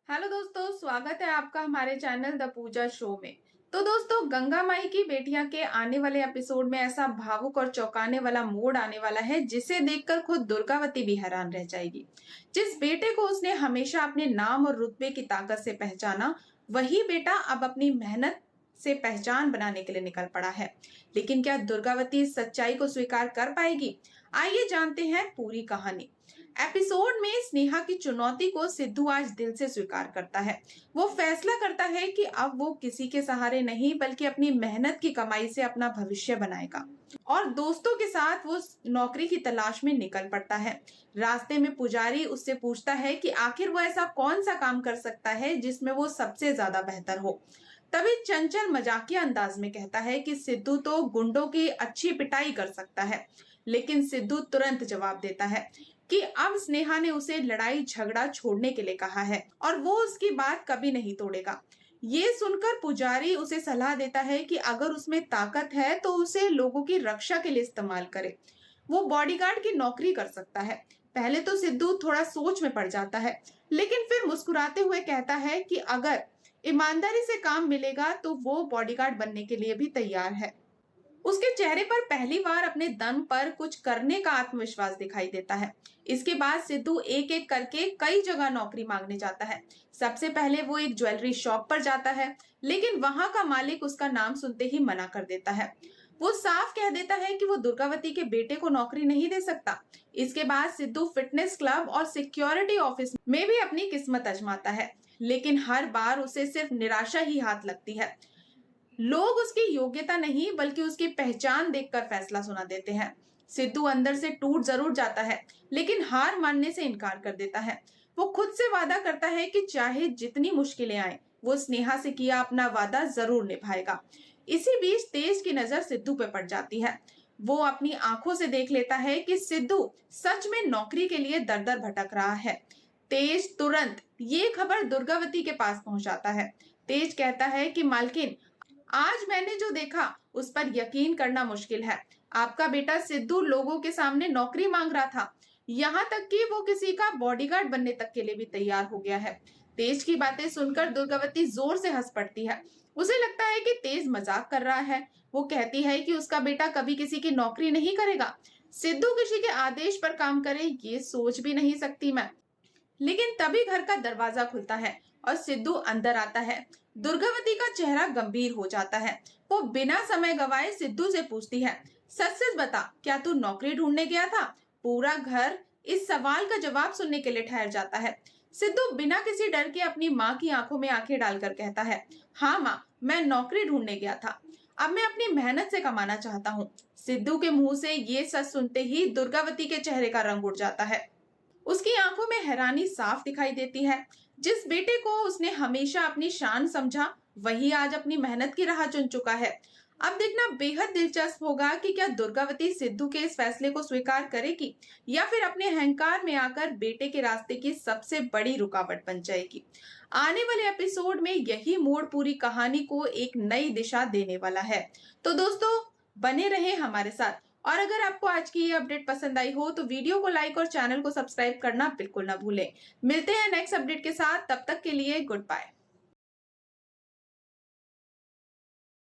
Hello दोस्तों, स्वागत है आपका हमारे चैनल द पूजा शो में। तो दोस्तों, गंगा माई की बेटियां के आने वाले एपिसोड में ऐसा भावुक और चौंकाने वाला मोड़ आने वाला है जिसे देखकर खुद दुर्गावती भी हैरान रह जाएगी। जिस बेटे को उसने हमेशा अपने नाम और रुतबे की ताकत से पहचाना, वही बेटा अब अपनी मेहनत से पहचान बनाने के लिए निकल पड़ा है। लेकिन क्या दुर्गावती इस सच्चाई को स्वीकार कर पाएगी? आइए जानते हैं पूरी कहानी। एपिसोड में स्नेहा की चुनौती को सिद्धू आज दिल से स्वीकार करता है। वो फैसला करता है कि अब वो किसी के सहारे नहीं बल्कि अपनी मेहनत की कमाई से अपना भविष्य बनाएगा। और दोस्तों के साथ वो नौकरी की तलाश में निकल पड़ता है। रास्ते में पुजारी उससे पूछता है कि आखिर वो ऐसा कौन सा काम कर सकता है जिसमें वो सबसे ज्यादा बेहतर हो। तभी चंचल मजाकिया अंदाज में कहता है कि सिद्धू तो गुंडों की अच्छी पिटाई कर सकता है। लेकिन सिद्धू तुरंत जवाब देता है कि अब स्नेहा ने उसे लड़ाई झगड़ा छोड़ने के लिए कहा है और वो उसकी बात कभी नहीं तोड़ेगा। ये सुनकर पुजारी उसे सलाह देता है कि अगर उसमें ताकत है तो उसे लोगों की रक्षा के लिए इस्तेमाल करे। वो बॉडीगार्ड की नौकरी कर सकता है। पहले तो सिद्धू थोड़ा सोच में पड़ जाता है, लेकिन फिर मुस्कुराते हुए कहता है कि अगर ईमानदारी से काम मिलेगा तो वो बॉडीगार्ड बनने के लिए भी तैयार है। उसके चेहरे पर पहली बार अपने दम पर कुछ करने का आत्मविश्वास दिखाई देता है। इसके बाद सिद्धू एक एक करके कई जगह नौकरी मांगने जाता है। सबसे पहले वो एक ज्वेलरी शॉप पर जाता है, लेकिन वहां का मालिक उसका नाम सुनते ही मना कर देता है। वो साफ कह देता है कि वो दुर्गावती के बेटे को नौकरी नहीं दे सकता। इसके बाद सिद्धू फिटनेस क्लब और सिक्योरिटी ऑफिस में भी अपनी किस्मत आजमाता है, लेकिन हर बार उसे सिर्फ निराशा ही हाथ लगती है। लोग उसकी योग्यता नहीं बल्कि उसकी पहचान देखकर फैसला सुना देते हैं। सिद्धू अंदर से टूट जरूर जाता है, लेकिन हार मानने से इनकार कर देता है। वो खुद से वादा करता है कि चाहे जितनी मुश्किलें आए, वो स्नेहा से किया अपना वादा जरूर निभाएगा। इसी बीच तेज की नजर सिद्धू पे पड़ जाती है। वो अपनी आंखों से देख लेता है कि सिद्धू सच में नौकरी के लिए दर दर भटक रहा है। तेज तुरंत ये खबर दुर्गावती के पास पहुंचाता है। तेज कहता है कि मालकिन, आज मैंने जो देखा उस पर यकीन करना मुश्किल है। आपका बेटा सिद्धू लोगों के सामने नौकरी मांग रहा था, यहाँ तक कि वो किसी का बॉडीगार्ड बनने तक के लिए भी तैयार हो गया है। तेज की बातें सुनकर दुर्गावती जोर से हंस पड़ती है। उसे लगता है कि तेज मजाक कर रहा है। वो कहती है कि उसका बेटा कभी किसी की नौकरी नहीं करेगा। सिद्धू किसी के आदेश पर काम करे, ये सोच भी नहीं सकती मैं। लेकिन तभी घर का दरवाजा खुलता है और सिद्धू अंदर आता है। दुर्गावती का चेहरा गंभीर हो जाता है। वो बिना समय गवाए सिद्धू से पूछती है, सच सच बता, क्या तू नौकरी ढूंढने गया था? पूरा घर इस सवाल का जवाब सुनने के लिए ठहर जाता है। सिद्धू बिना किसी डर के अपनी माँ की आंखों में आंखें डालकर कहता है, हाँ माँ, मैं नौकरी ढूंढने गया था। अब मैं अपनी मेहनत से कमाना चाहता हूँ। सिद्धू के मुंह से ये सच सुनते ही दुर्गावती के चेहरे का रंग उड़ जाता है। उसकी आंखों में हैरानी साफ दिखाई देती है। जिस बेटे को उसने हमेशा अपनी शान समझा, वही आज अपनी मेहनत की राह चुन चुका है। अब देखना बेहद दिलचस्प होगा कि क्या दुर्गावती सिद्धू के इस फैसले को स्वीकार करेगी या फिर अपने अहंकार में आकर बेटे के रास्ते की सबसे बड़ी रुकावट बन जाएगी। आने वाले एपिसोड में यही मोड़ पूरी कहानी को एक नई दिशा देने वाला है। तो दोस्तों, बने रहे हमारे साथ। और अगर आपको आज की ये अपडेट पसंद आई हो तो वीडियो को लाइक और चैनल को सब्सक्राइब करना बिल्कुल ना भूलें। मिलते हैं नेक्स्ट अपडेट के साथ, तब तक के लिए गुड बाय।